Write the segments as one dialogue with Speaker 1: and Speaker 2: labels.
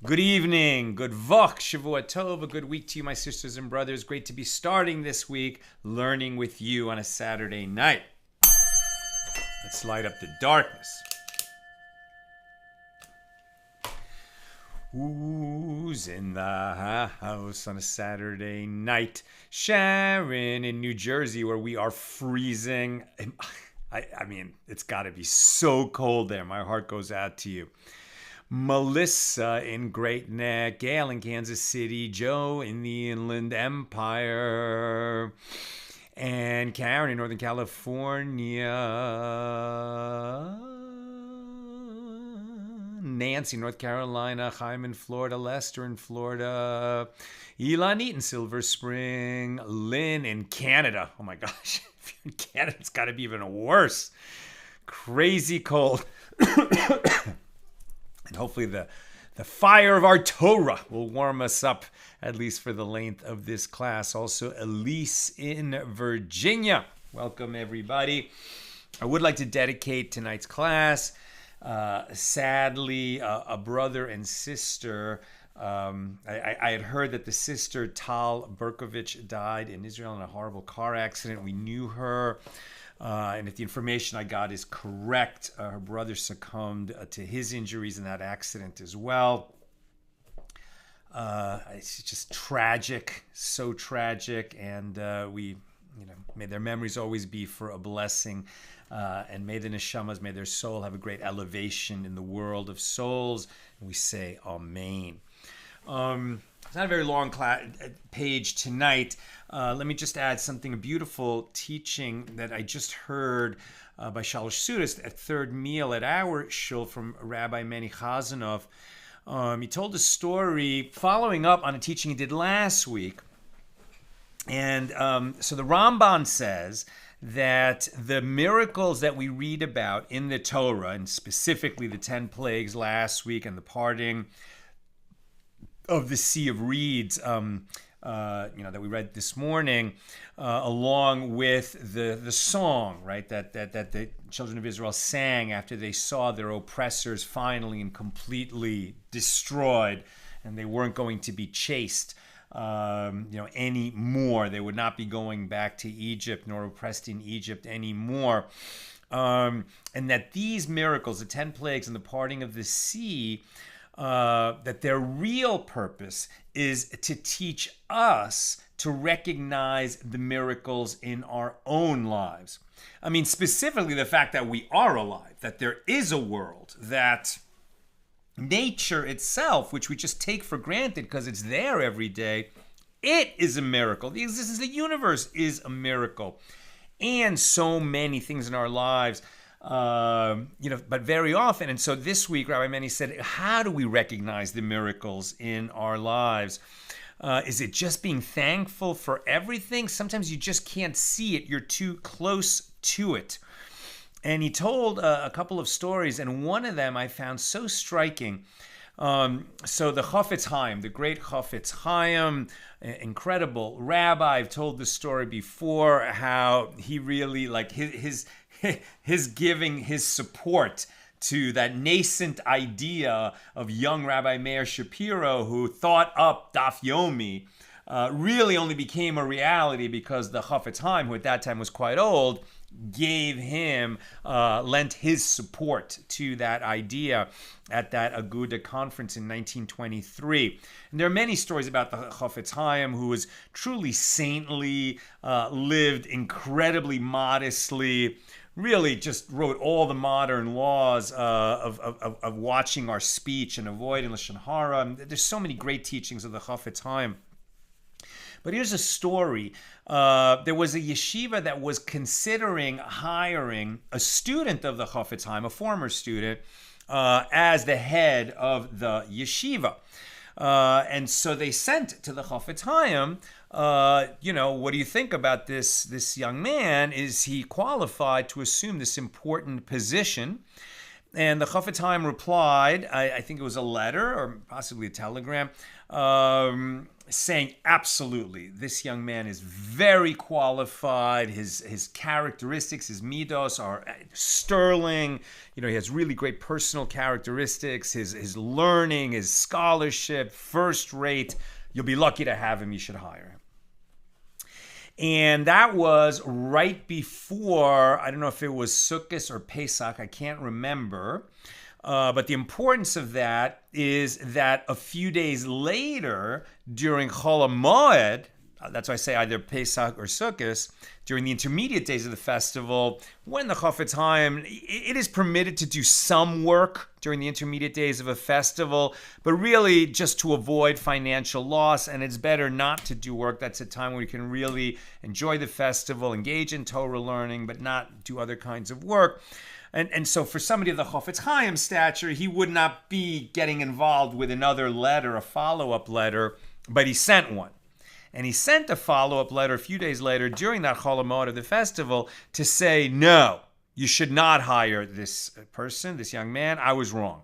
Speaker 1: Good evening, good vok, shavua tov, a good week to you, my sisters and brothers. Great to be starting this week learning with you on a Saturday night. Let's light up the darkness. Who's in the house on a Saturday night? Sharon in New Jersey, where we are freezing. I mean, it's got to be so cold there. My heart goes out to you. Melissa in Great Neck, Gail in Kansas City, Joe in the Inland Empire, and Karen in Northern California, Nancy, North Carolina, Chaim in Florida, Lester in Florida, Elon in Silver Spring, Lynn in Canada. Oh my gosh, if you're in Canada, it's got to be even worse. Crazy cold. And hopefully the fire of our Torah will warm us up, at least for the length of this class. Also, Elise in Virginia. Welcome, everybody. I would like to dedicate tonight's class. Sadly, a brother and sister. I had heard that the sister, Tal Berkovich, died in Israel in a horrible car accident. We knew her. And if the information I got is correct, her brother succumbed to his injuries in that accident as well. It's just tragic, so tragic, and may their memories always be for a blessing, and may the neshamas, may their soul have a great elevation in the world of souls. And we say Amen. It's not a very long page tonight. Let me just add something, a beautiful teaching that I just heard by Shalosh Sudas at third meal at our shul from Rabbi Meni Chazanov. He told a story following up on a teaching he did last week. And so the Ramban says that the miracles that we read about in the Torah, and specifically the 10 plagues last week and the parting of the Sea of Reeds, that we read this morning, along with the song, right, that the children of Israel sang after they saw their oppressors finally and completely destroyed, and they weren't going to be chased anymore. They would not be going back to Egypt nor oppressed in Egypt anymore. And that these miracles, the 10 plagues and the parting of the sea, that their real purpose is to teach us to recognize the miracles in our own lives. I mean, specifically the fact that we are alive, that there is a world, that nature itself, which we just take for granted because it's there every day, it is a miracle. The existence of the universe is a miracle. And so many things in our lives, but very often. And so this week, Rabbi Meni said, how do we recognize the miracles in our lives? Is it just being thankful for everything? Sometimes you just can't see it. You're too close to it. And he told a couple of stories, and one of them I found so striking. So the Chafetz Chaim, the great Chafetz Chaim, incredible rabbi. I've told this story before, how he really, like, his giving his support to that nascent idea of young Rabbi Meir Shapiro, who thought up Daf Yomi, really only became a reality because the Chafetz Chaim, who at that time was quite old, lent his support to that idea at that Aguda conference in 1923. And there are many stories about the Chafetz Chaim, who was truly saintly, lived incredibly modestly, really just wrote all the modern laws of watching our speech and avoiding Lashon Hara. There's so many great teachings of the Chafetz Chaim. But here's a story. There was a yeshiva that was considering hiring a student of the Chafetz Chaim, a former student, as the head of the yeshiva. And so they sent to the Chafetz Chaim, what do you think about this young man? Is he qualified to assume this important position? And the Chafetz Chaim replied, I think it was a letter or possibly a telegram, saying, absolutely, this young man is very qualified. His characteristics, his midos are sterling. He has really great personal characteristics. His learning, his scholarship, first rate. You'll be lucky to have him. You should hire him. And that was right before, I don't know if it was Sukkot or Pesach, I can't remember. But the importance of that is that a few days later, during Chol HaMoed, that's why I say either Pesach or Sukkot, during the intermediate days of the festival, when the Chafetz Chaim, it is permitted to do some work during the intermediate days of a festival, but really just to avoid financial loss, and it's better not to do work. That's a time where you can really enjoy the festival, engage in Torah learning, but not do other kinds of work. And so for somebody of the Chafetz Chaim stature, he would not be getting involved with another letter, a follow-up letter, but he sent one. And he sent a follow-up letter a few days later during that Chol HaMoed of the festival to say, no, you should not hire this person, this young man. I was wrong.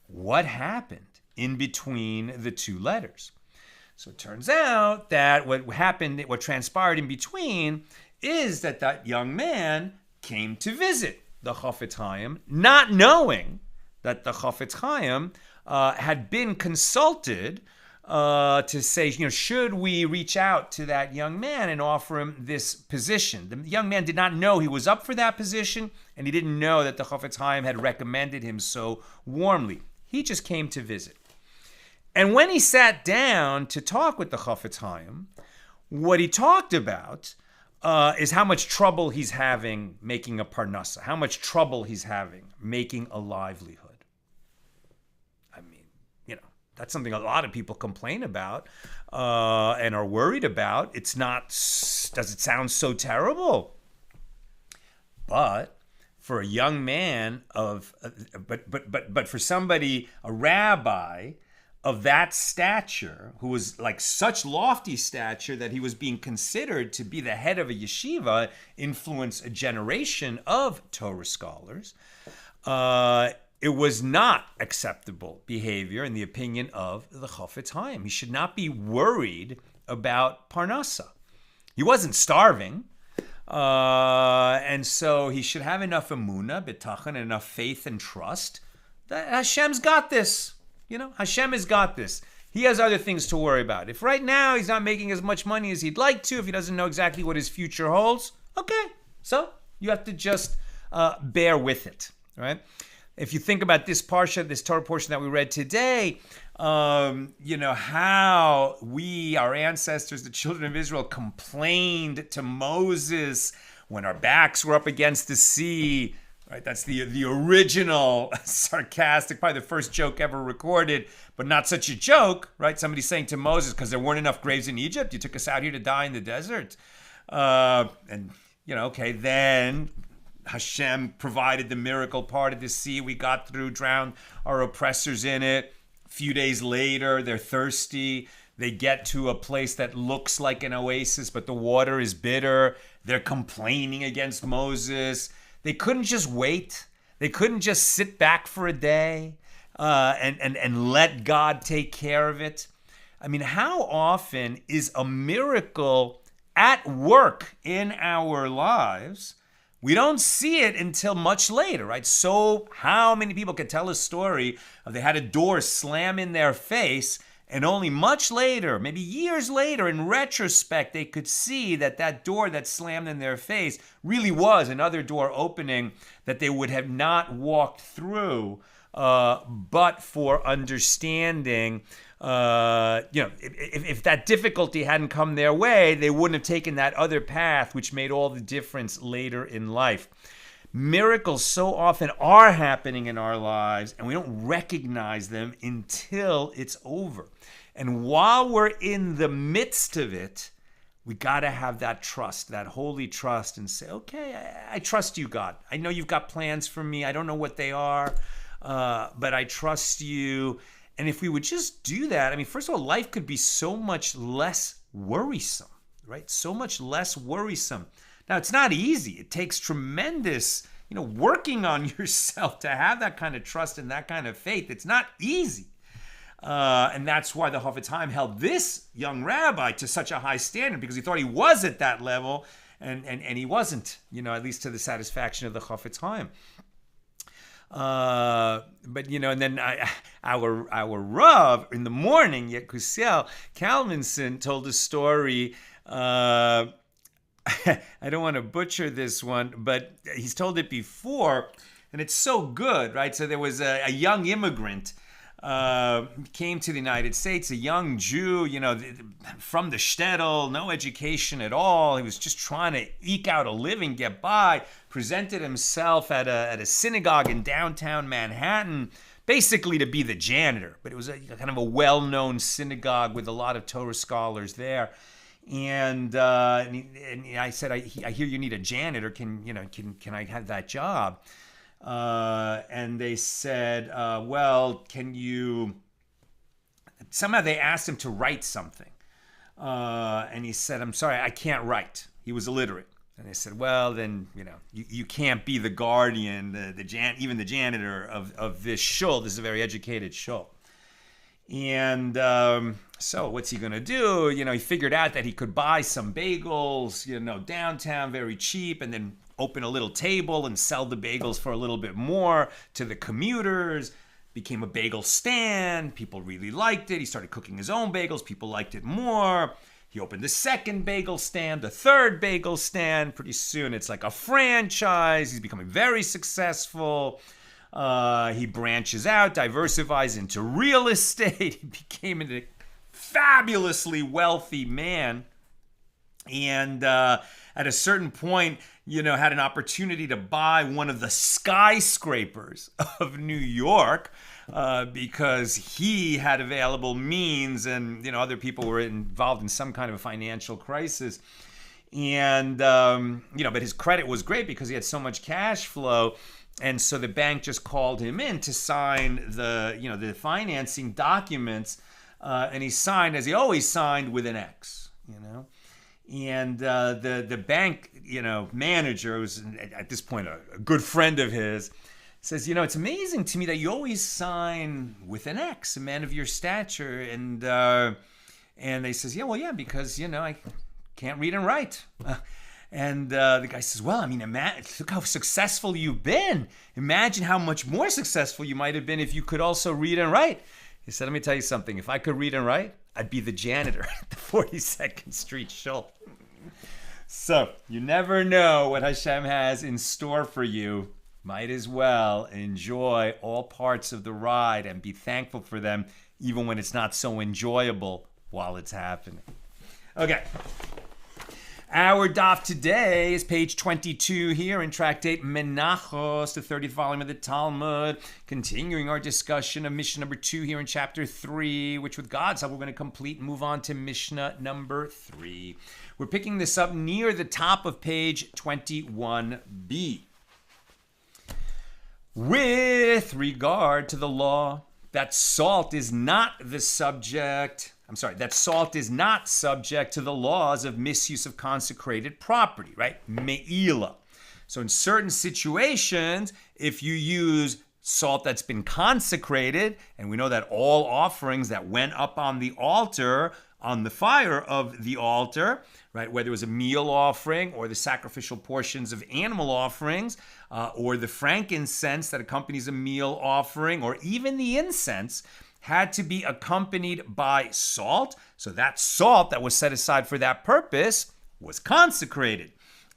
Speaker 1: What happened in between the two letters? So it turns out that what transpired in between is that young man came to visit the Chafetz Chaim, not knowing that the Chafetz Chaim had been consulted to say, should we reach out to that young man and offer him this position? The young man did not know he was up for that position, and he didn't know that the Chafetz Chaim had recommended him so warmly. He just came to visit. And when he sat down to talk with the Chafetz Chaim, what he talked about is how much trouble he's having making a parnasa, how much trouble he's having making a livelihood. I mean, that's something a lot of people complain about and are worried about. It's not, does it sound so terrible? But for a young man but for somebody, a rabbi of that stature, who was like such lofty stature that he was being considered to be the head of a yeshiva, influence a generation of Torah scholars, it was not acceptable behavior in the opinion of the Chafetz Chaim. He should not be worried about parnasa. He wasn't starving, and so he should have enough emunah, bitachon, enough faith and trust that Hashem's got this. Hashem has got this. He has other things to worry about. If right now he's not making as much money as he'd like to, if he doesn't know exactly what his future holds, okay. So you have to just bear with it, right? If you think about this parsha, this Torah portion that we read today, how our ancestors, the children of Israel, complained to Moses when our backs were up against the sea. Right, that's the original sarcastic, probably the first joke ever recorded, but not such a joke, right? Somebody saying to Moses, because there weren't enough graves in Egypt, you took us out here to die in the desert. Then Hashem provided the miracle part of the sea. We got through, drowned our oppressors in it. A few days later, they're thirsty. They get to a place that looks like an oasis, but the water is bitter. They're complaining against Moses. They couldn't just wait. They couldn't just sit back for a day and let God take care of it. I mean, how often is a miracle at work in our lives? We don't see it until much later, right? So how many people could tell a story of they had a door slam in their face, and only much later, maybe years later, in retrospect, they could see that door that slammed in their face really was another door opening that they would have not walked through, but for understanding. If that difficulty hadn't come their way, they wouldn't have taken that other path, which made all the difference later in life. Miracles so often are happening in our lives, and we don't recognize them until it's over. And while we're in the midst of it, we got to have that trust, that holy trust, and say, okay, I trust you, God. I know you've got plans for me. I don't know what they are, but I trust you. And if we would just do that, I mean, first of all, life could be so much less worrisome, right? So much less worrisome. Now, it's not easy. It takes tremendous working on yourself to have that kind of trust and that kind of faith. It's not easy. And that's why the Chofetz Chaim held this young rabbi to such a high standard, because he thought he was at that level, and he wasn't, at least to the satisfaction of the Chofetz Chaim. But and then our Rav in the morning, Yekusiel Kalmanson, told a story. I don't want to butcher this one, but he's told it before, and it's so good, right? So there was a young immigrant came to the United States, a young Jew, from the shtetl, no education at all. He was just trying to eke out a living, get by. Presented himself at a synagogue in downtown Manhattan, basically to be the janitor. But it was a kind of a well-known synagogue with a lot of Torah scholars there. And I said, I hear you need a janitor. Can I have that job? And they said, well, can you... Somehow they asked him to write something. And he said, I'm sorry, I can't write. He was illiterate. And they said, well, then, you can't be the guardian, even the janitor of this shul. This is a very educated shul. And so what's he going to do? He figured out that he could buy some bagels, downtown, very cheap, and then open a little table and sell the bagels for a little bit more to the commuters. Became a bagel stand. People really liked it. He started cooking his own bagels. People liked it more. He opened the second bagel stand, the third bagel stand. Pretty soon it's like a franchise. He's becoming very successful. He branches out, diversifies into real estate. He became a fabulously wealthy man. And at a certain point, had an opportunity to buy one of the skyscrapers of New York because he had available means, and other people were involved in some kind of a financial crisis. And but his credit was great because he had so much cash flow. And so the bank just called him in to sign the financing documents, and he signed, as he always signed, with an X. And the bank manager, who's at this point a good friend of his, says, it's amazing to me that you always sign with an X, a man of your stature. And they says, yeah, because I can't read and write. And the guy says, well, look how successful you've been. Imagine how much more successful you might have been if you could also read and write. He said, let me tell you something. If I could read and write, I'd be the janitor at the 42nd Street Shul. So you never know what Hashem has in store for you. Might as well enjoy all parts of the ride and be thankful for them, even when it's not so enjoyable while it's happening. Okay. Our daf today is page 22 here in Tractate Menachot, the 30th volume of the Talmud, continuing our discussion of Mishnah number 2 here in chapter 3, which with God's help we're going to complete and move on to Mishnah number 3. We're picking this up near the top of page 21b. With regard to the law that salt is not subject to the laws of misuse of consecrated property, right? Meila. So in certain situations, if you use salt that's been consecrated, and we know that all offerings that went up on the altar, on the fire of the altar, right, whether it was a meal offering or the sacrificial portions of animal offerings, or the frankincense that accompanies a meal offering, or even the incense, had to be accompanied by salt. So that salt that was set aside for that purpose was consecrated.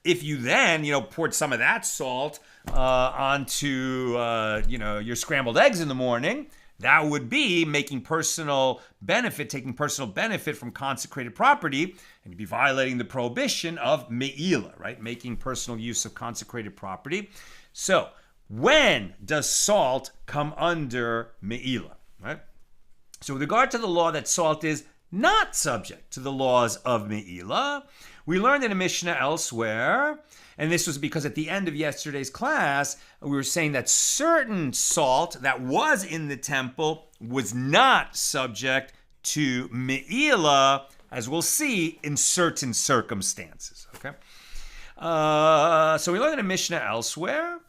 Speaker 1: If you then, poured some of that salt onto, your scrambled eggs in the morning, that would be taking personal benefit from consecrated property, and you'd be violating the prohibition of meila, right? Making personal use of consecrated property. So when does salt come under meila, right? So with regard to the law that salt is not subject to the laws of meila, we learned in a Mishnah elsewhere, and this was because at the end of yesterday's class, we were saying that certain salt that was in the temple was not subject to meila, as we'll see, in certain circumstances, okay? So we learned in a Mishnah elsewhere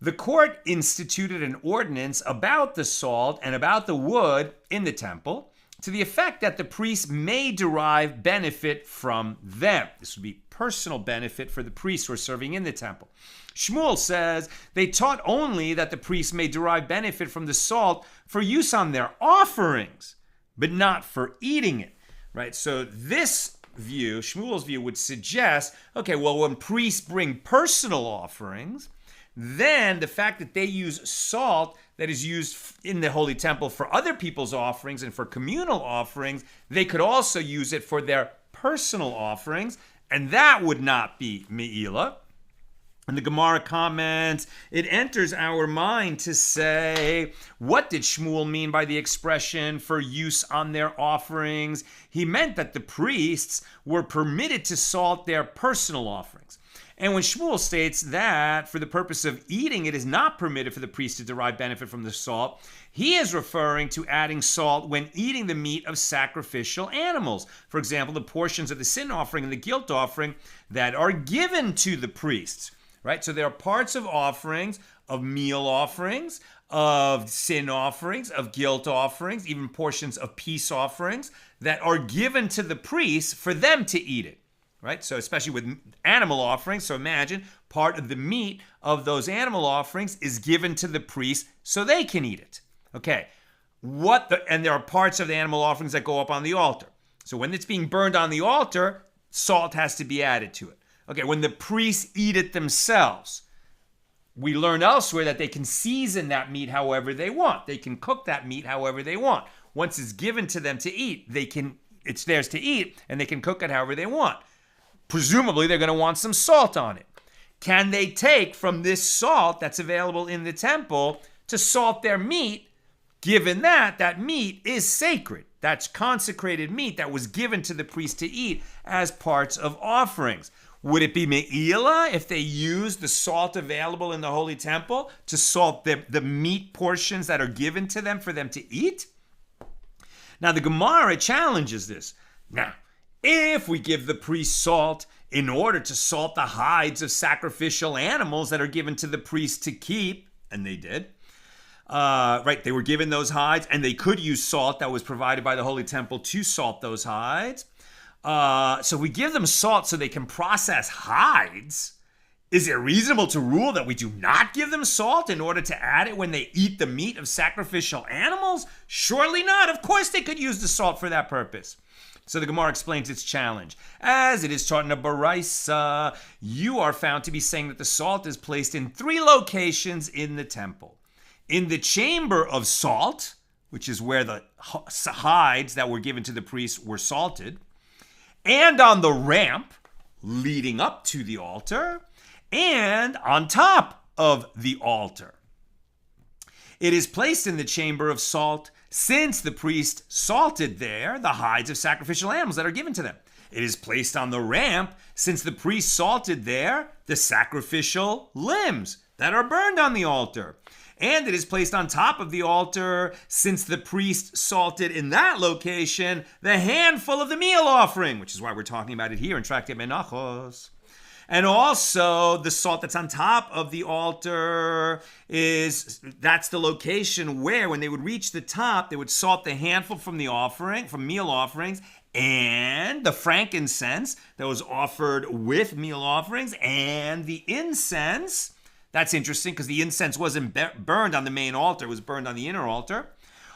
Speaker 1: the court instituted an ordinance about the salt and about the wood in the temple to the effect that the priests may derive benefit from them. This would be personal benefit for the priests who are serving in the temple. Shmuel says they taught only that the priests may derive benefit from the salt for use on their offerings, but not for eating it, right? So this view, Shmuel's view, would suggest, okay, well, when priests bring personal offerings, then the fact that they use salt that is used in the Holy Temple for other people's offerings and for communal offerings, they could also use it for their personal offerings, and that would not be meila. And the Gemara comments, it enters our mind to say, what did Shmuel mean by the expression for use on their offerings? He meant that the priests were permitted to salt their personal offerings. And when Shmuel states that for the purpose of eating, it is not permitted for the priest to derive benefit from the salt, he is referring to adding salt when eating the meat of sacrificial animals. For example, the portions of the sin offering and the guilt offering that are given to the priests. Right? So there are parts of offerings, of meal offerings, of sin offerings, of guilt offerings, even portions of peace offerings that are given to the priests for them to eat it. Right? So especially with animal offerings, so imagine part of the meat of those animal offerings is given to the priest so they can eat it. Okay. And there are parts of the animal offerings that go up on the altar. So when it's being burned on the altar, salt has to be added to it. Okay, when the priests eat it themselves, we learn elsewhere that they can season that meat however they want. They can cook that meat however they want. Once it's given to them to eat, it's theirs to eat, and they can cook it however they want. Presumably, they're going to want some salt on it. Can they take from this salt that's available in the temple to salt their meat, given that meat is sacred? That's consecrated meat that was given to the priest to eat as parts of offerings. Would it be meila if they used the salt available in the Holy Temple to salt the meat portions that are given to them for them to eat? Now, the Gemara challenges this. Now, if we give the priest salt in order to salt the hides of sacrificial animals that are given to the priest to keep, and they did, right, they were given those hides, and they could use salt that was provided by the Holy Temple to salt those hides. So we give them salt so they can process hides. Is it reasonable to rule that we do not give them salt in order to add it when they eat the meat of sacrificial animals? Surely not. Of course they could use the salt for that purpose. So the Gemara explains its challenge. As it is taught in a Baraisa, you are found to be saying that the salt is placed in 3 locations in the temple. In the chamber of salt, which is where the hides that were given to the priests were salted, and on the ramp leading up to the altar, and on top of the altar. It is placed in the chamber of salt since the priest salted there the hides of sacrificial animals that are given to them. It is placed on the ramp since the priest salted there the sacrificial limbs that are burned on the altar. And it is placed on top of the altar since the priest salted in that location the handful of the meal offering, which is why we're talking about it here in Tractate Menachot. And also the salt that's on top of the altar that's the location where when they would reach the top, they would salt the handful from the offering, from meal offerings, and the frankincense that was offered with meal offerings, and the incense. That's interesting because the incense wasn't burned on the main altar. It was burned on the inner altar.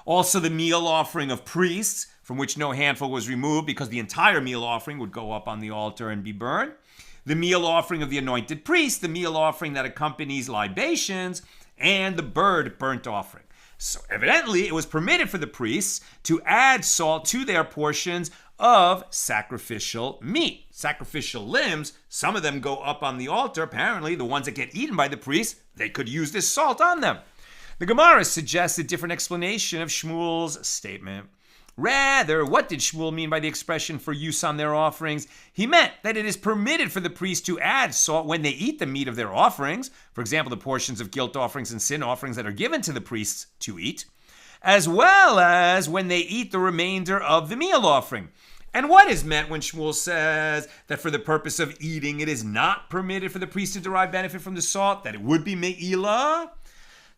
Speaker 1: Also the meal offering of priests, from which no handful was removed because the entire meal offering would go up on the altar and be burned. The meal offering of the anointed priest, the meal offering that accompanies libations, and the burnt offering. So evidently, it was permitted for the priests to add salt to their portions of sacrificial meat. Sacrificial limbs, some of them go up on the altar. Apparently, the ones that get eaten by the priests, they could use this salt on them. The Gemara suggests a different explanation of Shmuel's statement. Rather, what did Shmuel mean by the expression for use on their offerings? He meant that it is permitted for the priest to add salt when they eat the meat of their offerings, for example, the portions of guilt offerings and sin offerings that are given to the priests to eat, as well as when they eat the remainder of the meal offering. And what is meant when Shmuel says that for the purpose of eating, it is not permitted for the priest to derive benefit from the salt, that it would be meila?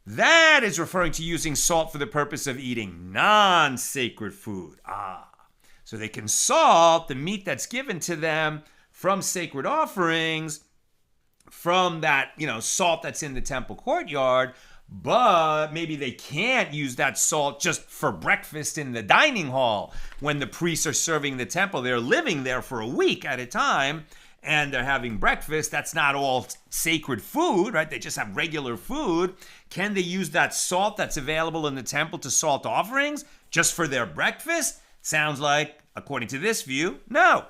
Speaker 1: That is referring to using salt for the purpose of eating non-sacred food. So they can salt the meat that's given to them from sacred offerings, from that, salt that's in the temple courtyard, but maybe they can't use that salt just for breakfast in the dining hall. When the priests are serving the temple, they're living there for a week at a time, and they're having breakfast. That's not all sacred food, right? They just have regular food. Can they use that salt that's available in the temple to salt offerings just for their breakfast? Sounds like, according to this view, no.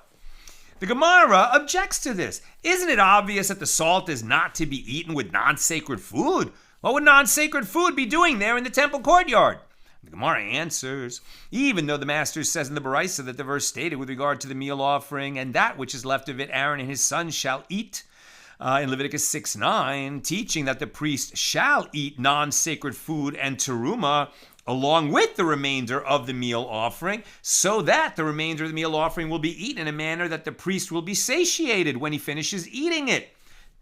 Speaker 1: The Gemara objects to this. Isn't it obvious that the salt is not to be eaten with non-sacred food? What would non-sacred food be doing there in the temple courtyard? The Gemara answers, even though the Master says in the Baraisa that the verse stated with regard to the meal offering, and that which is left of it Aaron and his sons shall eat, in Leviticus 6:9, teaching that the priest shall eat non-sacred food and teruma along with the remainder of the meal offering, so that the remainder of the meal offering will be eaten in a manner that the priest will be satiated when he finishes eating it,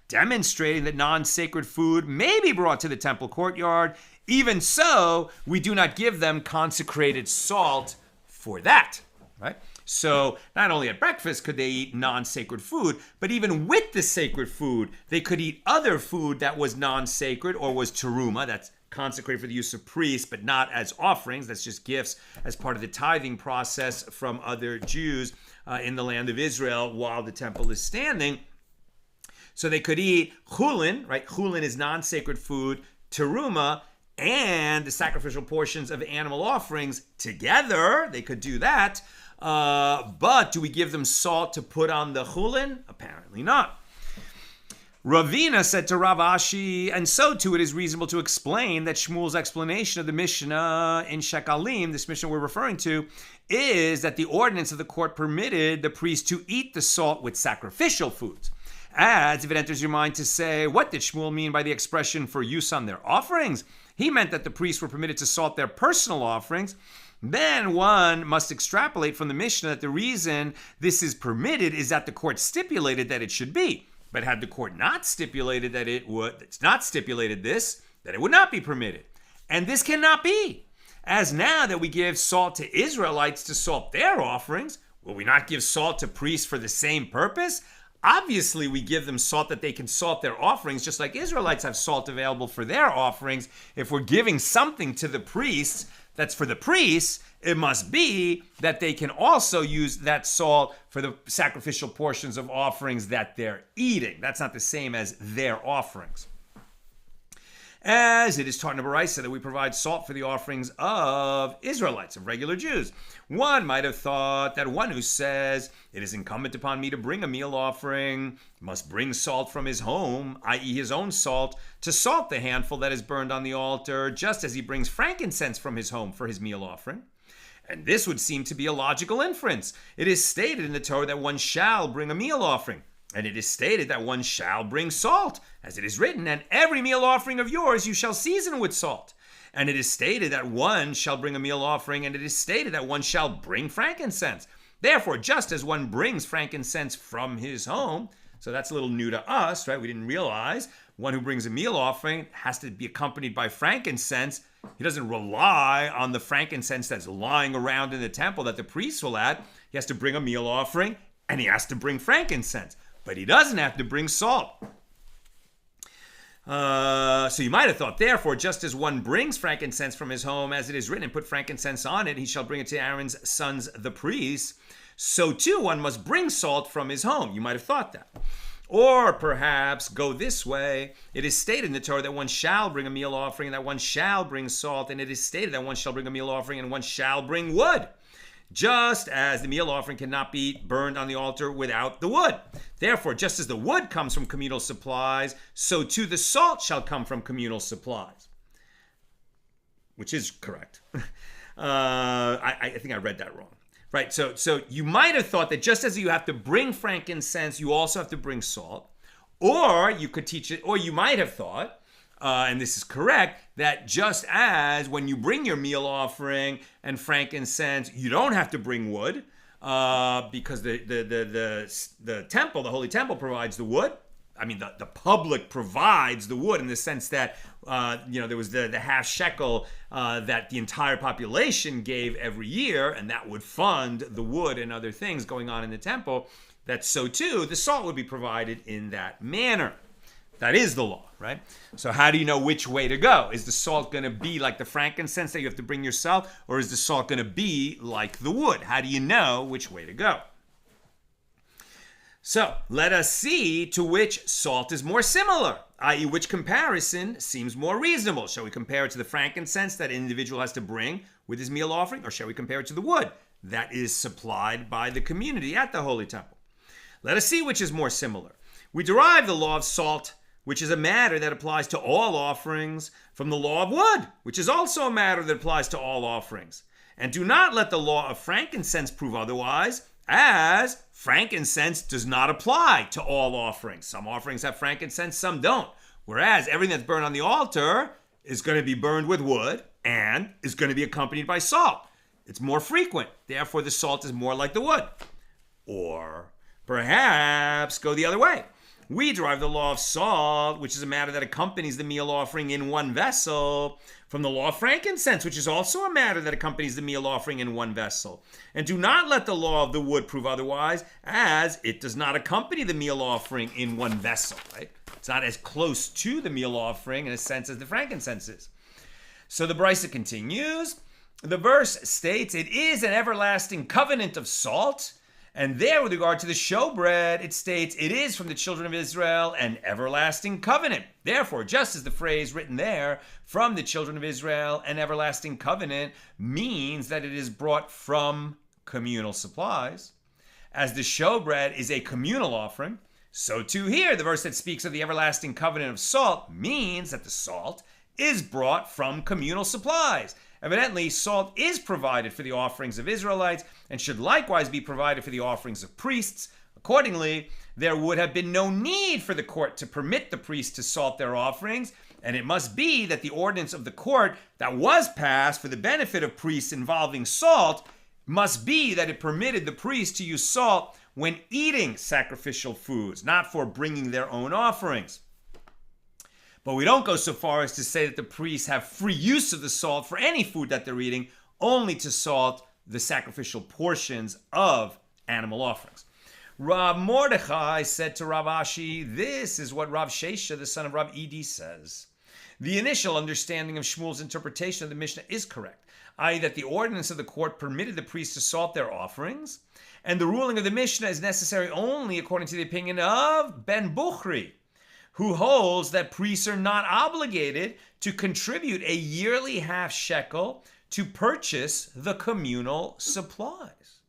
Speaker 1: demonstrating that non-sacred food may be brought to the temple courtyard. Even so, we do not give them consecrated salt for that, right? So not only at breakfast could they eat non-sacred food, but even with the sacred food, they could eat other food that was non-sacred or was teruma, that's consecrated for the use of priests, but not as offerings. That's just gifts as part of the tithing process from other Jews in the land of Israel while the temple is standing. So they could eat chulin, right? Chulin is non-sacred food, teruma, and the sacrificial portions of animal offerings together. They could do that. But do we give them salt to put on the chulin? Apparently not. Ravina said to Rav Ashi, and so too it is reasonable to explain that Shmuel's explanation of the Mishna in Shekalim, this Mishnah we're referring to, is that the ordinance of the court permitted the priest to eat the salt with sacrificial foods. As if it enters your mind to say, what did Shmuel mean by the expression for use on their offerings? He meant that the priests were permitted to salt their personal offerings. Then one must extrapolate from the Mishnah that the reason this is permitted is that the court stipulated that it should be. But had the court not stipulated that it would, it's not stipulated this, that it would not be permitted. And this cannot be. As now that we give salt to Israelites to salt their offerings, will we not give salt to priests for the same purpose? Obviously, we give them salt that they can salt their offerings, just like Israelites have salt available for their offerings. If we're giving something to the priests that's for the priests, it must be that they can also use that salt for the sacrificial portions of offerings that they're eating. That's not the same as their offerings. As it is taught in the Baraisa that we provide salt for the offerings of Israelites, of regular Jews. One might have thought that one who says, it is incumbent upon me to bring a meal offering, must bring salt from his home, i.e. his own salt, to salt the handful that is burned on the altar, just as he brings frankincense from his home for his meal offering. And this would seem to be a logical inference. It is stated in the Torah that one shall bring a meal offering. And it is stated that one shall bring salt, as it is written, and every meal offering of yours you shall season with salt. And it is stated that one shall bring a meal offering, and it is stated that one shall bring frankincense. Therefore, just as one brings frankincense from his home, so that's a little new to us, right? We didn't realize one who brings a meal offering has to be accompanied by frankincense. He doesn't rely on the frankincense that's lying around in the temple that the priests will add. He has to bring a meal offering, and he has to bring frankincense. But he doesn't have to bring salt. So you might have thought, therefore, just as one brings frankincense from his home, as it is written, and put frankincense on it, he shall bring it to Aaron's sons, the priests, so too one must bring salt from his home. You might have thought that. Or perhaps go this way. It is stated in the Torah that one shall bring a meal offering, and that one shall bring salt, and it is stated that one shall bring a meal offering, and one shall bring wood. Just as the meal offering cannot be burned on the altar without the wood. Therefore, just as the wood comes from communal supplies, so too the salt shall come from communal supplies. Which is correct. I think I read that wrong. Right, so you might have thought that just as you have to bring frankincense, you also have to bring salt. Or you could teach it, or you might have thought, and this is correct, that just as when you bring your meal offering and frankincense, you don't have to bring wood. because the temple, the holy temple, provides the wood. I mean, the public provides the wood in the sense that, there was the half shekel that the entire population gave every year, and that would fund the wood and other things going on in the temple. That so too, the salt would be provided in that manner. That is the law, right? So how do you know which way to go? Is the salt going to be like the frankincense that you have to bring yourself, or is the salt going to be like the wood? How do you know which way to go? So let us see to which salt is more similar, i.e. which comparison seems more reasonable. Shall we compare it to the frankincense that an individual has to bring with his meal offering, or shall we compare it to the wood that is supplied by the community at the Holy Temple? Let us see which is more similar. We derive the law of salt, which is a matter that applies to all offerings, from the law of wood, which is also a matter that applies to all offerings. And do not let the law of frankincense prove otherwise, as frankincense does not apply to all offerings. Some offerings have frankincense, some don't. Whereas everything that's burned on the altar is going to be burned with wood and is going to be accompanied by salt. It's more frequent. Therefore, the salt is more like the wood. Or perhaps go the other way. We derive the law of salt, which is a matter that accompanies the meal offering in one vessel, from the law of frankincense, which is also a matter that accompanies the meal offering in one vessel. And do not let the law of the wood prove otherwise, as it does not accompany the meal offering in one vessel, right? It's not as close to the meal offering in a sense as the frankincense is. So the Brisa continues. The verse states, it is an everlasting covenant of salt. And there, with regard to the showbread, it states, it is from the children of Israel an everlasting covenant. Therefore, just as the phrase written there, from the children of Israel, an everlasting covenant, means that it is brought from communal supplies, as the showbread is a communal offering, so too here, the verse that speaks of the everlasting covenant of salt means that the salt is brought from communal supplies. Evidently, salt is provided for the offerings of Israelites and should likewise be provided for the offerings of priests. Accordingly, there would have been no need for the court to permit the priests to salt their offerings, and it must be that the ordinance of the court that was passed for the benefit of priests involving salt must be that it permitted the priests to use salt when eating sacrificial foods, not for bringing their own offerings. But we don't go so far as to say that the priests have free use of the salt for any food that they're eating, only to salt the sacrificial portions of animal offerings. Rav Mordechai said to Rav Ashi, this is what Rav Shesha, the son of Rav Edi, says. The initial understanding of Shmuel's interpretation of the Mishnah is correct, i.e. that the ordinance of the court permitted the priests to salt their offerings, and the ruling of the Mishnah is necessary only according to the opinion of Ben Bukhri, who holds that priests are not obligated to contribute a yearly half shekel to purchase the communal supplies.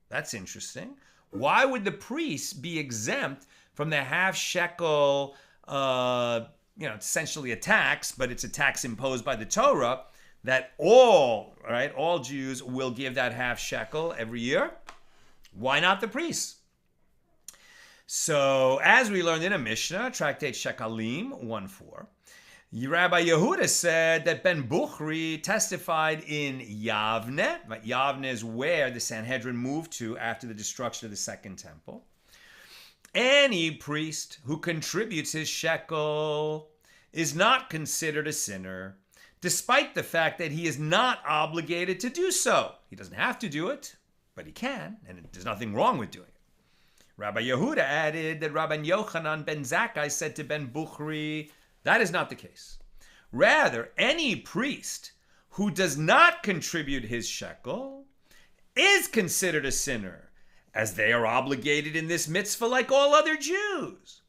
Speaker 1: That's interesting. Why would the priests be exempt from the half shekel, essentially a tax, but it's a tax imposed by the Torah, that all Jews will give that half shekel every year? Why not the priests? So, as we learned in a Mishnah, Tractate Shekalim 1:4, Rabbi Yehuda said that Ben Bukhri testified in Yavne. Yavne is where the Sanhedrin moved to after the destruction of the Second Temple. Any priest who contributes his shekel is not considered a sinner, despite the fact that he is not obligated to do so. He doesn't have to do it, but he can, and there's nothing wrong with doing it. Rabbi Yehuda added that Rabban Yochanan ben Zakkai said to Ben Bukhri, that is not the case. Rather, any priest who does not contribute his shekel is considered a sinner, as they are obligated in this mitzvah like all other Jews.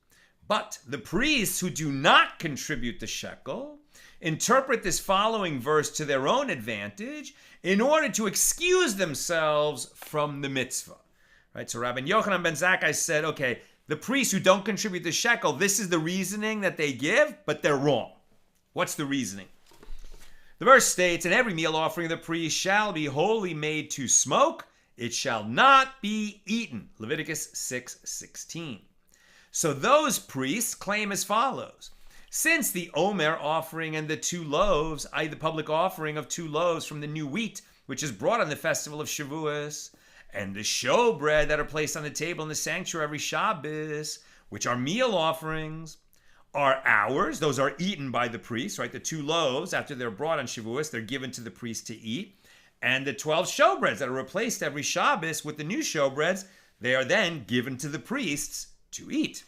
Speaker 1: But the priests who do not contribute the shekel interpret this following verse to their own advantage in order to excuse themselves from the mitzvah. Right, so Rabbi Yochanan ben Zakkai said, okay, the priests who don't contribute the shekel, this is the reasoning that they give, but they're wrong. What's the reasoning? The verse states, and every meal offering of the priest shall be wholly made to smoke. It shall not be eaten. Leviticus 6:16. So those priests claim as follows. Since the Omer offering and the 2 loaves, i.e. the public offering of 2 loaves from the new wheat, which is brought on the festival of Shavuos, and the showbread that are placed on the table in the sanctuary every Shabbos, which are meal offerings, are ours. Those are eaten by the priest, right? The 2 loaves, after they're brought on Shavuos, they're given to the priest to eat. And the 12 showbreads that are replaced every Shabbos with the new showbreads, they are then given to the priests to eat.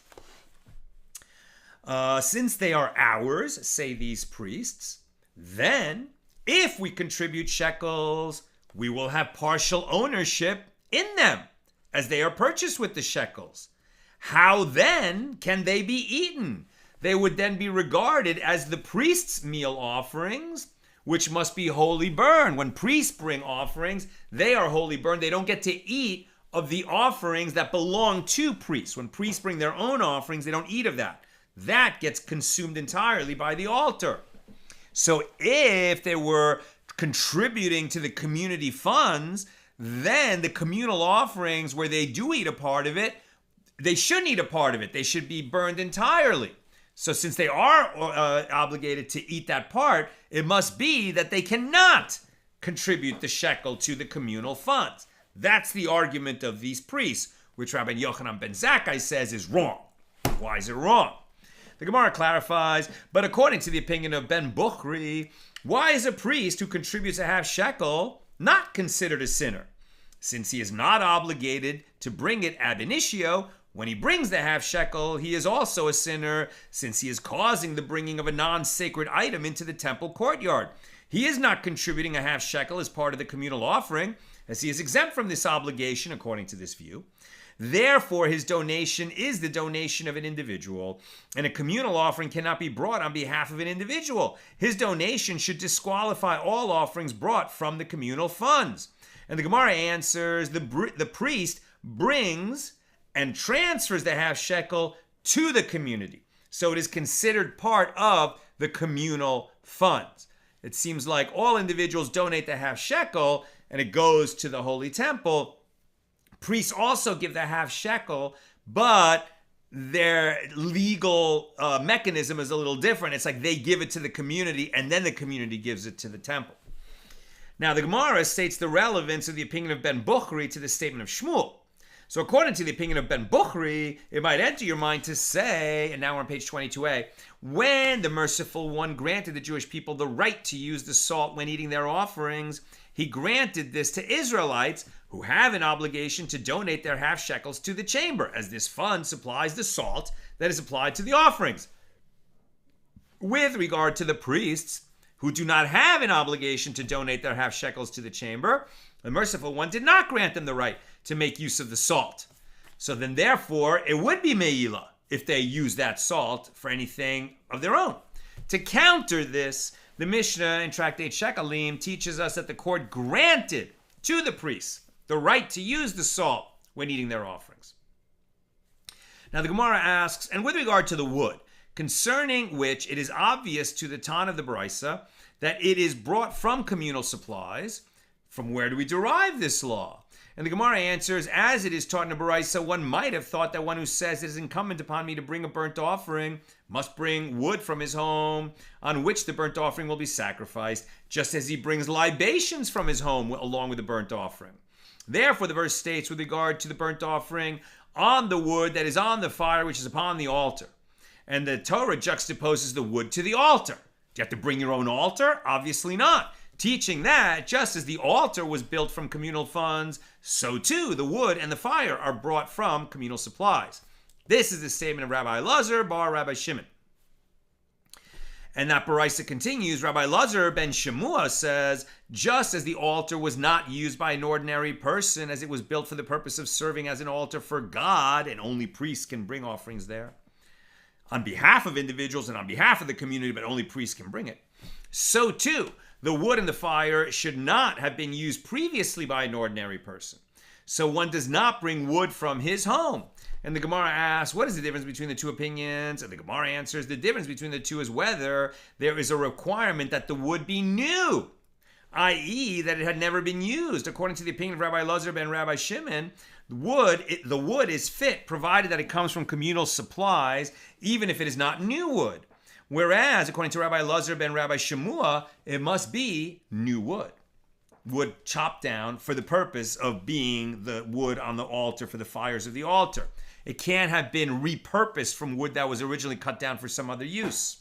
Speaker 1: Since they are ours, say these priests, then if we contribute shekels, we will have partial ownership in them, as they are purchased with the shekels. How then can they be eaten? They would then be regarded as the priest's meal offerings, which must be wholly burned. When priests bring offerings, they are wholly burned. They don't get to eat of the offerings that belong to priests. When priests bring their own offerings, they don't eat of that. That gets consumed entirely by the altar. So if they were contributing to the community funds, then the communal offerings where they do eat a part of it, they shouldn't eat a part of it. They should be burned entirely. So since they are obligated to eat that part, it must be that they cannot contribute the shekel to the communal funds. That's the argument of these priests, which Rabbi Yochanan ben Zakkai says is wrong. Why is it wrong? The Gemara clarifies, but according to the opinion of Ben Bukhri, why is a priest who contributes a half shekel not considered a sinner? Since he is not obligated to bring it ab initio, when he brings the half shekel, he is also a sinner, since he is causing the bringing of a non-sacred item into the temple courtyard. He is not contributing a half shekel as part of the communal offering, as he is exempt from this obligation, according to this view. Therefore, his donation is the donation of an individual, and a communal offering cannot be brought on behalf of an individual. His donation should disqualify all offerings brought from the communal funds. And the Gemara answers, the priest brings and transfers the half shekel to the community. So it is considered part of the communal funds. It seems like all individuals donate the half shekel and it goes to the Holy Temple. Priests also give the half shekel, but their legal mechanism is a little different. It's like they give it to the community and then the community gives it to the temple. Now the Gemara states the relevance of the opinion of Ben Bukhri to the statement of Shmuel. So according to the opinion of Ben Bukhri, it might enter your mind to say, and now we're on page 22a, when the merciful one granted the Jewish people the right to use the salt when eating their offerings, he granted this to Israelites who have an obligation to donate their half shekels to the chamber, as this fund supplies the salt that is applied to the offerings. With regard to the priests who do not have an obligation to donate their half shekels to the chamber, the merciful one did not grant them the right to make use of the salt. So then therefore, it would be meila if they use that salt for anything of their own. To counter this, the Mishna in Tractate Shekalim teaches us that the court granted to the priests the right to use the salt when eating their offerings. Now the Gemara asks, and with regard to the wood, concerning which it is obvious to the Tan of the Brisa that it is brought from communal supplies, from where do we derive this law? And the Gemara answers, as it is taught in the Brisa, one might have thought that one who says it is incumbent upon me to bring a burnt offering must bring wood from his home on which the burnt offering will be sacrificed, just as he brings libations from his home along with the burnt offering. Therefore, the verse states with regard to the burnt offering on the wood that is on the fire, which is upon the altar. And the Torah juxtaposes the wood to the altar. Do you have to bring your own altar? Obviously not. Teaching that just as the altar was built from communal funds, so too the wood and the fire are brought from communal supplies. This is the statement of Rabbi Elazar bar Rabbi Shimon. And that Baraisa continues, Rabbi Elazar ben Shemua says, just as the altar was not used by an ordinary person as it was built for the purpose of serving as an altar for God, and only priests can bring offerings there, on behalf of individuals and on behalf of the community, but only priests can bring it. So too, the wood and the fire should not have been used previously by an ordinary person. So one does not bring wood from his home. And the Gemara asks, what is the difference between the two opinions? And the Gemara answers, the difference between the two is whether there is a requirement that the wood be new, i.e. that it had never been used. According to the opinion of Rabbi Elazar ben Rabbi Shimon, the wood is fit, provided that it comes from communal supplies, even if it is not new wood. Whereas, according to Rabbi Elazar ben Rabbi Shemua, it must be new wood. wood chopped down for the purpose of being the wood on the altar for the fires of the altar. It can't have been repurposed from wood that was originally cut down for some other use.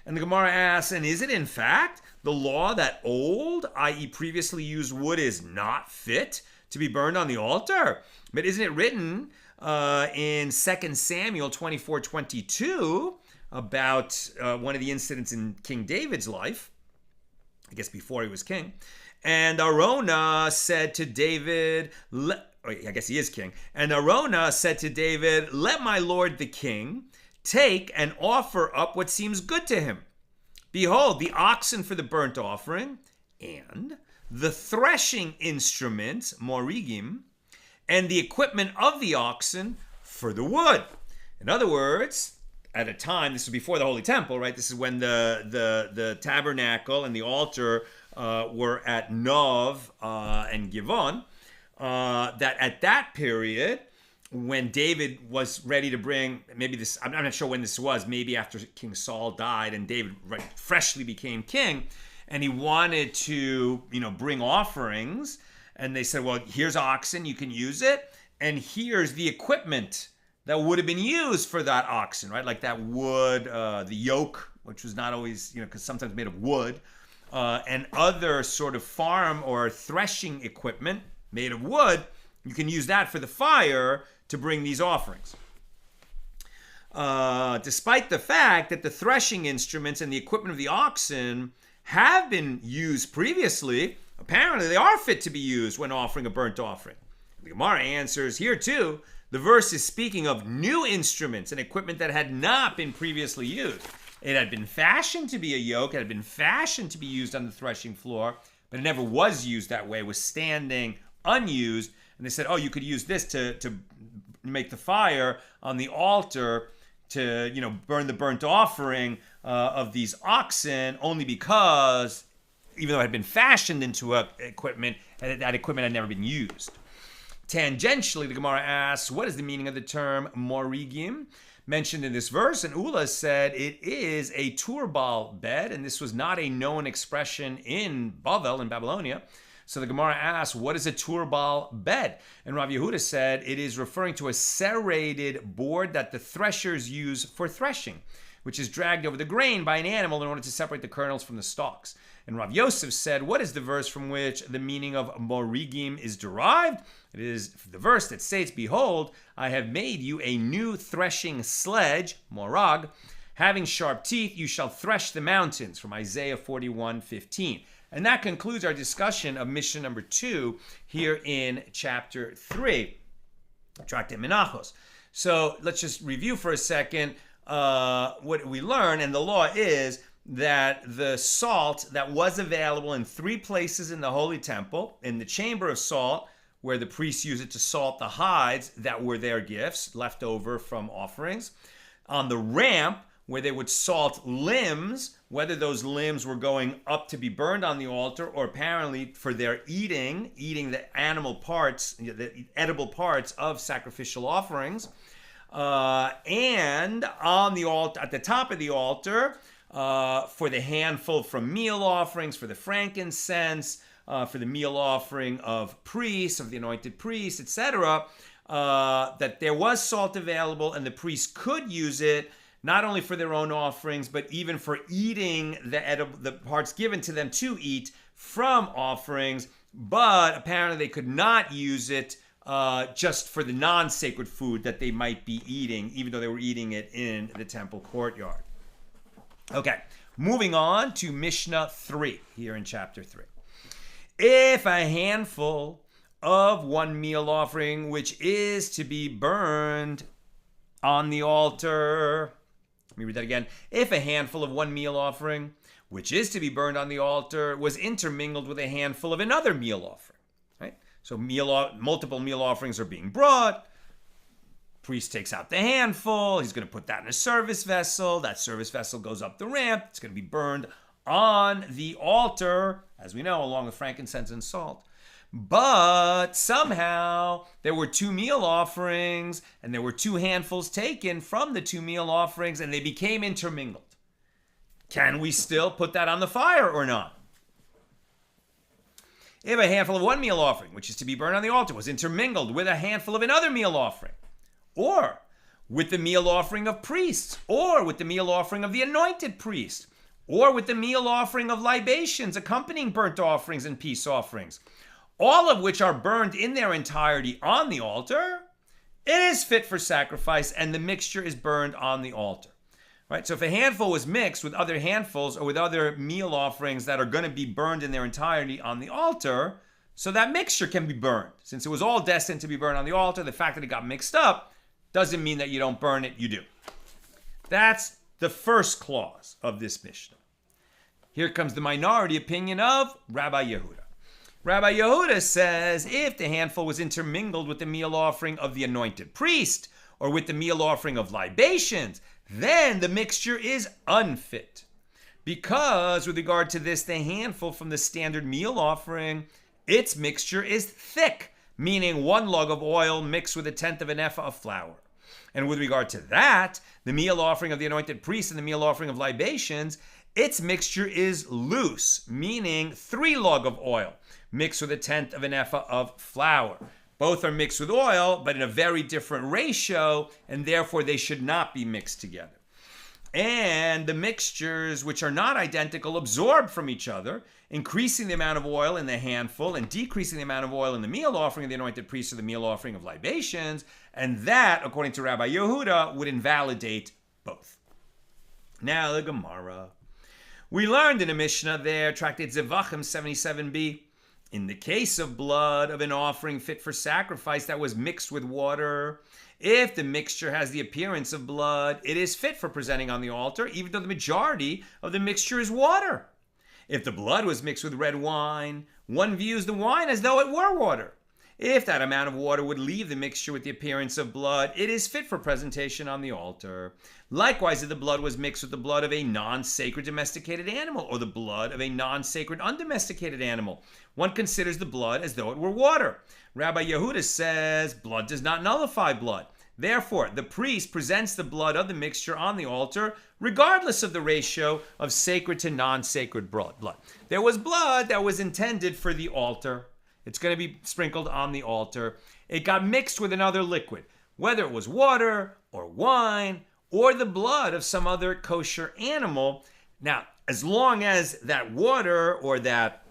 Speaker 1: And the Gemara asks, and is it in fact the law that old, i.e. previously used wood, is not fit to be burned on the altar? But isn't it written in 2 Samuel 24:22 about one of the incidents in King David's life, I guess before he was king? And Araunah said to David, I guess he is king. And Araunah said to David, let my lord the king take and offer up what seems good to him. Behold, the oxen for the burnt offering, and the threshing instruments, morigim, and the equipment of the oxen for the wood. In other words, at a time, this was before the Holy Temple, right? This is when the tabernacle and the altar were at Nov and Givon. That at that period, when David was ready to bring, maybe this, I'm not sure when this was, maybe after King Saul died and David freshly became king, and he wanted to, bring offerings, and they said, well, here's oxen, you can use it, and here's the equipment that would have been used for that oxen, right? Like that wood, the yoke, which was not always, because sometimes made of wood, and other sort of farm or threshing equipment made of wood. You can use that for the fire to bring these offerings. Despite the fact that the threshing instruments and the equipment of the oxen have been used previously, apparently they are fit to be used when offering a burnt offering. The Gemara answers here too, the verse is speaking of new instruments and equipment that had not been previously used. It had been fashioned to be a yoke, it had been fashioned to be used on the threshing floor, but it never was used that way. It was standing unused, and they said, oh, you could use this to make the fire on the altar to, burn the burnt offering of these oxen, only because, even though it had been fashioned into equipment, that equipment had never been used. Tangentially, the Gemara asks, what is the meaning of the term morigim mentioned in this verse? And Ula said it is a turbal bed, and this was not a known expression in Bavel, in Babylonia. So the Gemara asks, what is a turbal bed? And Rav Yehuda said it is referring to a serrated board that the threshers use for threshing, which is dragged over the grain by an animal in order to separate the kernels from the stalks. And Rav Yosef said, what is the verse from which the meaning of morigim is derived? It is the verse that states, behold, I have made you a new threshing sledge, morag, having sharp teeth, you shall thresh the mountains, from Isaiah 41:15. And that concludes our discussion of Mishnah number 2 here in chapter 3, Tractate Menachos. So let's just review for a second what we learn. And the law is that the salt that was available in 3 places in the Holy Temple, in the chamber of salt, where the priests use it to salt the hides that were their gifts, left over from offerings, on the ramp, where they would salt limbs, whether those limbs were going up to be burned on the altar or apparently for their eating the animal parts, the edible parts of sacrificial offerings. And on the altar, at the top of the altar, for the handful from meal offerings, for the frankincense, for the meal offering of priests, of the anointed priests, etc., that there was salt available and the priests could use it not only for their own offerings, but even for eating the parts given to them to eat from offerings. But apparently they could not use it just for the non-sacred food that they might be eating, even though they were eating it in the temple courtyard. Okay, moving on to Mishnah 3 here in chapter 3. If a handful of one meal offering, which is to be burned on the altar, let me read that again. If a handful of one meal offering, which is to be burned on the altar, was intermingled with a handful of another meal offering, right? So multiple meal offerings are being brought. Priest takes out the handful. He's going to put that in a service vessel. That service vessel goes up the ramp. It's going to be burned on the altar, as we know, along with frankincense and salt. But somehow there were 2 meal offerings and there were 2 handfuls taken from the 2 meal offerings and they became intermingled. Can we still put that on the fire or not? If a handful of one meal offering, which is to be burned on the altar, was intermingled with a handful of another meal offering, or with the meal offering of priests, or with the meal offering of the anointed priest, or with the meal offering of libations accompanying burnt offerings and peace offerings, all of which are burned in their entirety on the altar, it is fit for sacrifice, and the mixture is burned on the altar. Right? So if a handful was mixed with other handfuls or with other meal offerings that are going to be burned in their entirety on the altar, so that mixture can be burned. Since it was all destined to be burned on the altar, the fact that it got mixed up doesn't mean that you don't burn it, you do. That's the first clause of this Mishnah. Here comes the minority opinion of Rabbi Yehuda. Rabbi Yehuda says if the handful was intermingled with the meal offering of the anointed priest or with the meal offering of libations, then the mixture is unfit. Because with regard to this, the handful from the standard meal offering, its mixture is thick, meaning 1 lug of oil mixed with 1/10 of an ephah of flour. And with regard to that, the meal offering of the anointed priest and the meal offering of libations, its mixture is loose, meaning 3 lug of oil mixed with 1/10 of an ephah of flour. Both are mixed with oil, but in a very different ratio, and therefore they should not be mixed together. And the mixtures, which are not identical, absorb from each other, increasing the amount of oil in the handful and decreasing the amount of oil in the meal offering of the anointed priest or the meal offering of libations. And that, according to Rabbi Yehuda, would invalidate both. Now the Gemara. We learned in a Mishnah there, Tractate Zevachim 77b, in the case of blood of an offering fit for sacrifice that was mixed with water, if the mixture has the appearance of blood, it is fit for presenting on the altar, even though the majority of the mixture is water. If the blood was mixed with red wine, one views the wine as though it were water. If that amount of water would leave the mixture with the appearance of blood, it is fit for presentation on the altar. Likewise, if the blood was mixed with the blood of a non-sacred domesticated animal or the blood of a non-sacred undomesticated animal, one considers the blood as though it were water. Rabbi Yehuda says blood does not nullify blood. Therefore, the priest presents the blood of the mixture on the altar regardless of the ratio of sacred to non-sacred blood. There was blood that was intended for the altar. It's going to be sprinkled on the altar. It got mixed with another liquid, whether it was water or wine or the blood of some other kosher animal. Now, as long as that water or that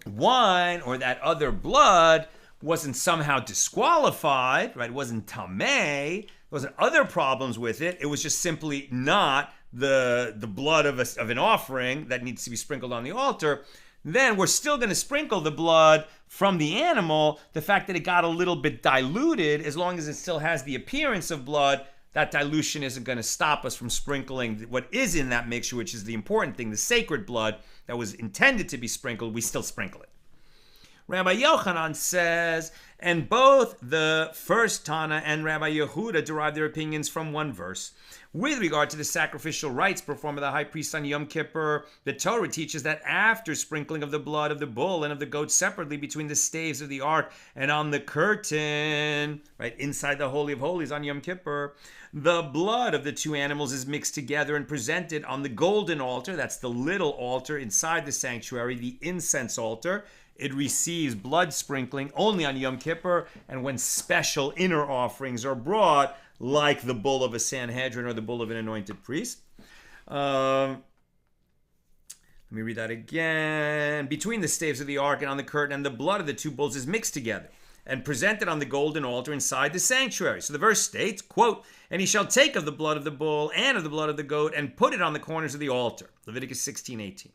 Speaker 1: wine or that other blood wasn't somehow disqualified, right? It wasn't tameh, there wasn't other problems with it. It was just simply not the blood of an offering that needs to be sprinkled on the altar. Then we're still going to sprinkle the blood from the animal. The fact that it got a little bit diluted, as long as it still has the appearance of blood, that dilution isn't going to stop us from sprinkling what is in that mixture, which is the important thing, the sacred blood that was intended to be sprinkled. We still sprinkle it. Rabbi Yochanan says, and both the first Tana and Rabbi Yehuda derive their opinions from one verse. With regard to the sacrificial rites performed by the high priest on Yom Kippur, the Torah teaches that after sprinkling of the blood of the bull and of the goat separately between the staves of the ark and on the curtain, right inside the Holy of Holies on Yom Kippur, the blood of the two animals is mixed together and presented on the golden altar. That's the little altar inside the sanctuary, the incense altar. It receives blood sprinkling only on Yom Kippur and when special inner offerings are brought, like the bull of a Sanhedrin or the bull of an anointed priest. Let me read that again. Between the staves of the ark and on the curtain, and the blood of the two bulls is mixed together and presented on the golden altar inside the sanctuary. So the verse states, quote, and he shall take of the blood of the bull and of the blood of the goat and put it on the corners of the altar. Leviticus 16:18.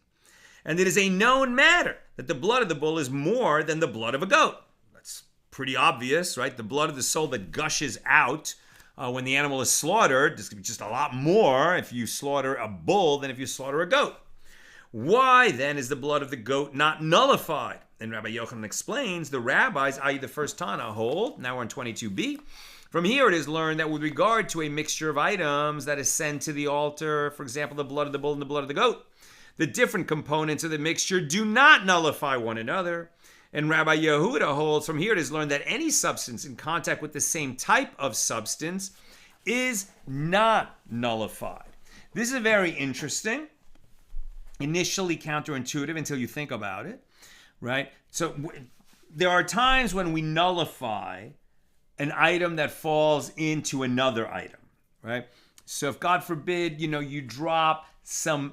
Speaker 1: And it is a known matter that the blood of the bull is more than the blood of a goat. That's pretty obvious, right? The blood of the soul that gushes out when the animal is slaughtered, there's going to be just a lot more if you slaughter a bull than if you slaughter a goat. Why then is the blood of the goat not nullified? And Rabbi Yochanan explains, the rabbis, i.e. the first Tana, hold, now we're on 22b, from here it is learned that with regard to a mixture of items that is sent to the altar, for example, the blood of the bull and the blood of the goat, the different components of the mixture do not nullify one another. And Rabbi Yehuda holds, from here it is learned that any substance in contact with the same type of substance is not nullified. This is very interesting, initially counterintuitive until you think about it. right? So there are times when we nullify an item that falls into another item, right? So if God forbid, you drop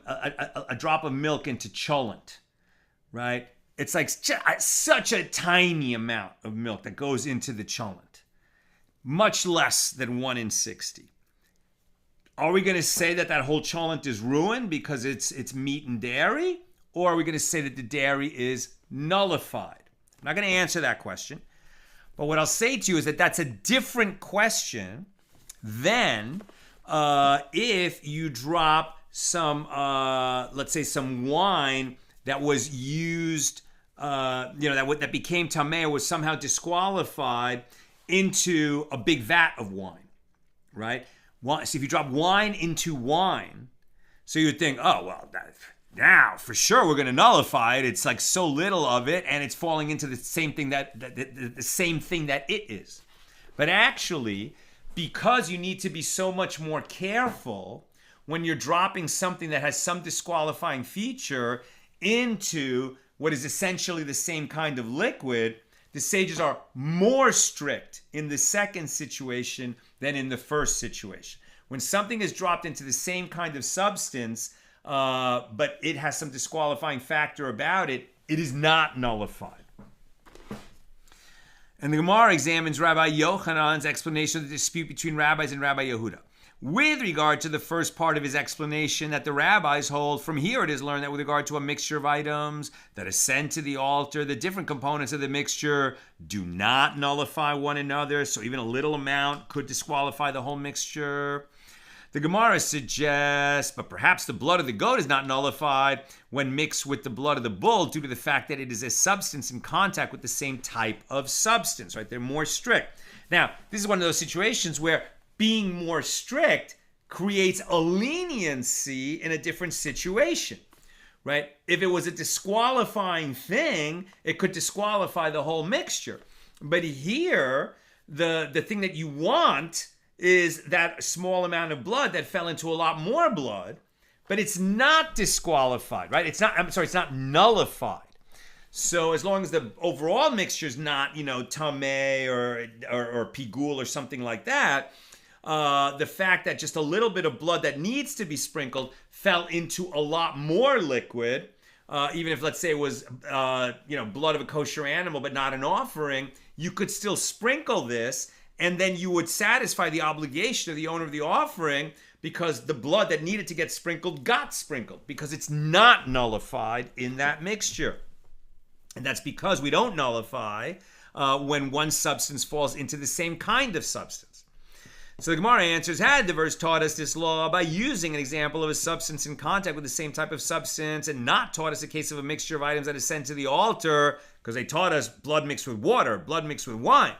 Speaker 1: a drop of milk into cholent, right? It's like such a tiny amount of milk that goes into the cholent, much less than 1 in 60. Are we going to say that whole cholent is ruined because it's meat and dairy? Or are we going to say that the dairy is nullified? I'm not going to answer that question. But what I'll say to you is that that's a different question than if you drop some, let's say, some wine that was used, that became tameh or was somehow disqualified into a big vat of wine, right? So if you drop wine into wine, so you would think, oh, well, now for sure we're going to nullify it. It's like so little of it, and it's falling into the same thing the same thing that it is. But actually, because you need to be so much more careful when you're dropping something that has some disqualifying feature into what is essentially the same kind of liquid, the sages are more strict in the second situation than in the first situation. When something is dropped into the same kind of substance, but it has some disqualifying factor about it, it is not nullified. And the Gemara examines Rabbi Yochanan's explanation of the dispute between rabbis and Rabbi Yehuda. With regard to the first part of his explanation that the rabbis hold, from here it is learned that with regard to a mixture of items that ascend to the altar, the different components of the mixture do not nullify one another, so even a little amount could disqualify the whole mixture. The Gemara suggests, but perhaps the blood of the goat is not nullified when mixed with the blood of the bull due to the fact that it is a substance in contact with the same type of substance, right? They're more strict. Now, this is one of those situations where being more strict creates a leniency in a different situation, right? If it was a disqualifying thing, it could disqualify the whole mixture. But here, the thing that you want is that small amount of blood that fell into a lot more blood, but it's not disqualified, right? It's not nullified. So as long as the overall mixture is not, tameh or pigul or something like that, the fact that just a little bit of blood that needs to be sprinkled fell into a lot more liquid, even if, let's say, it was, blood of a kosher animal but not an offering, you could still sprinkle this, and then you would satisfy the obligation of the owner of the offering because the blood that needed to get sprinkled got sprinkled because it's not nullified in that mixture. And that's because we don't nullify when one substance falls into the same kind of substance. So the Gemara answers, had the verse taught us this law by using an example of a substance in contact with the same type of substance and not taught us a case of a mixture of items that is sent to the altar, because they taught us blood mixed with water, blood mixed with wine.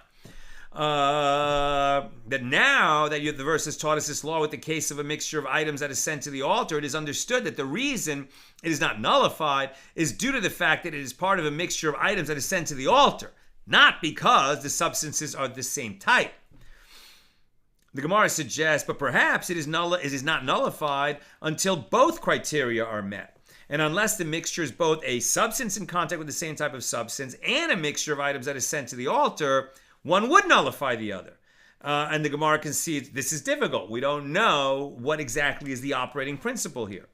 Speaker 1: That now that the verse has taught us this law with the case of a mixture of items that is sent to the altar, it is understood that the reason it is not nullified is due to the fact that it is part of a mixture of items that is sent to the altar, not because the substances are the same type. The Gemara suggests, but perhaps it is not nullified until both criteria are met. And unless the mixture is both a substance in contact with the same type of substance and a mixture of items that is sent to the altar, one would nullify the other. And the Gemara concedes this is difficult. We don't know what exactly is the operating principle here.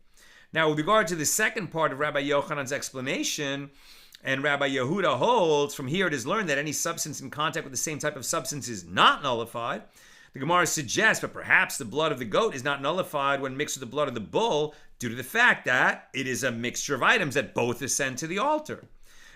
Speaker 1: Now, with regard to the second part of Rabbi Yochanan's explanation, and Rabbi Yehuda holds, from here it is learned that any substance in contact with the same type of substance is not nullified. The Gemara suggests, but perhaps the blood of the goat is not nullified when mixed with the blood of the bull due to the fact that it is a mixture of items that both ascend to the altar.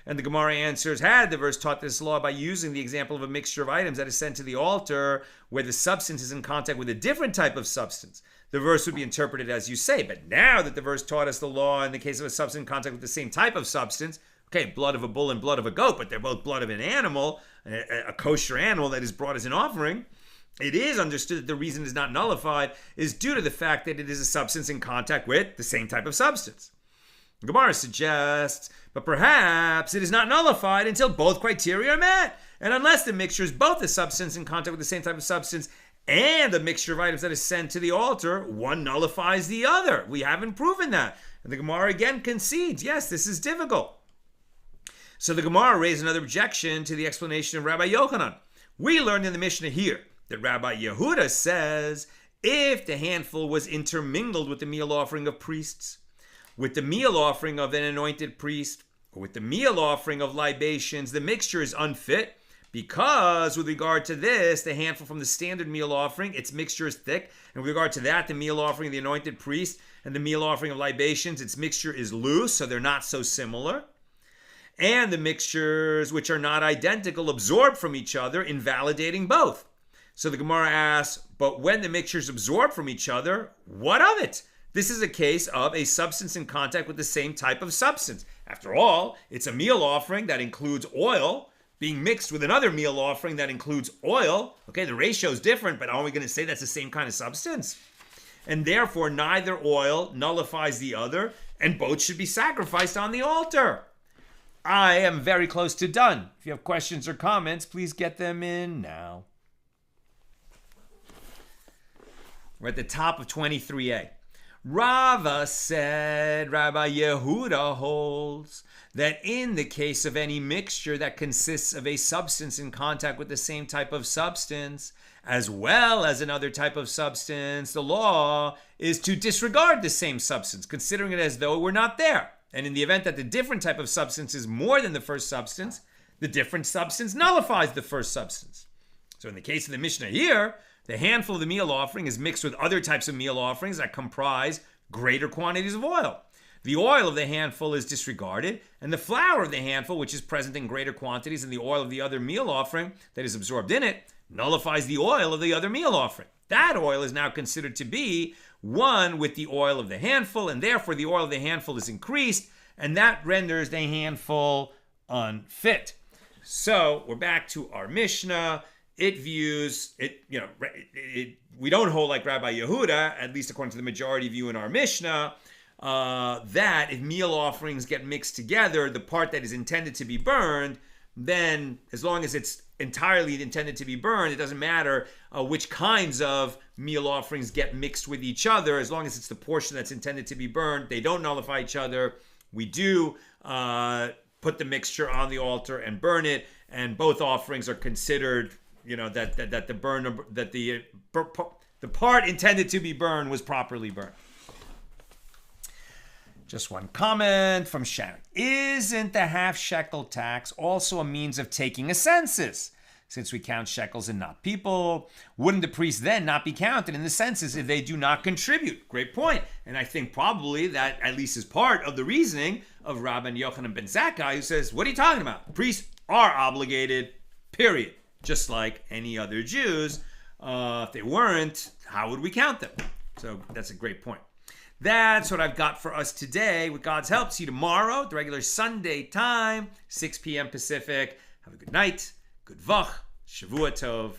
Speaker 1: And the Gemara answers, had the verse taught this law by using the example of a mixture of items that is sent to the altar where the substance is in contact with a different type of substance, the verse would be interpreted as you say. But now that the verse taught us the law in the case of a substance in contact with the same type of substance, okay, blood of a bull and blood of a goat, but they're both blood of an animal, a kosher animal that is brought as an offering, it is understood that the reason it is not nullified is due to the fact that it is a substance in contact with the same type of substance. The Gemara suggests, but perhaps it is not nullified until both criteria are met. And unless the mixture is both a substance in contact with the same type of substance and a mixture of items that is sent to the altar, one nullifies the other. We haven't proven that. And the Gemara again concedes, yes, this is difficult. So the Gemara raised another objection to the explanation of Rabbi Yochanan. We learned in the Mishnah here that Rabbi Yehuda says if the handful was intermingled with the meal offering of priests, with the meal offering of an anointed priest, or with the meal offering of libations, the mixture is unfit because with regard to this, the handful from the standard meal offering, its mixture is thick. And with regard to that, the meal offering of the anointed priest and the meal offering of libations, its mixture is loose, so they're not so similar. And the mixtures which are not identical absorb from each other, invalidating both. So the Gemara asks, but when the mixtures absorb from each other, what of it? This is a case of a substance in contact with the same type of substance. After all, it's a meal offering that includes oil being mixed with another meal offering that includes oil. Okay, the ratio is different, but are we going to say that's the same kind of substance? And therefore, neither oil nullifies the other, and both should be sacrificed on the altar. I am very close to done. If you have questions or comments, please get them in now. We're at the top of 23a. Rava said, Rabbi Yehuda holds that in the case of any mixture that consists of a substance in contact with the same type of substance, as well as another type of substance, the law is to disregard the same substance, considering it as though it were not there. And in the event that the different type of substance is more than the first substance, the different substance nullifies the first substance. So in the case of the Mishnah here, the handful of the meal offering is mixed with other types of meal offerings that comprise greater quantities of oil. The oil of the handful is disregarded, and the flour of the handful, which is present in greater quantities than the oil of the other meal offering that is absorbed in it, nullifies the oil of the other meal offering. That oil is now considered to be one with the oil of the handful, and therefore the oil of the handful is increased, and that renders the handful unfit. So we're back to our Mishnah. It views it, we don't hold like Rabbi Yehuda, at least according to the majority view in our Mishnah, that if meal offerings get mixed together, the part that is intended to be burned, then as long as it's entirely intended to be burned, it doesn't matter which kinds of meal offerings get mixed with each other. As long as it's the portion that's intended to be burned, they don't nullify each other. We do put the mixture on the altar and burn it, and both offerings are considered, that the part intended to be burned was properly burned. Just one comment from Sharon. Isn't the half shekel tax also a means of taking a census? Since we count shekels and not people, wouldn't the priests then not be counted in the census if they do not contribute? Great point. And I think probably that at least is part of the reasoning of Rabban Yochanan ben Zakkai, who says, what are you talking about? Priests are obligated, period. Just like any other Jews. If they weren't, how would we count them? So that's a great point. That's what I've got for us today. With God's help, see you tomorrow at the regular Sunday time, 6 p.m. Pacific. Have a good night, good vach, Shavua Tov.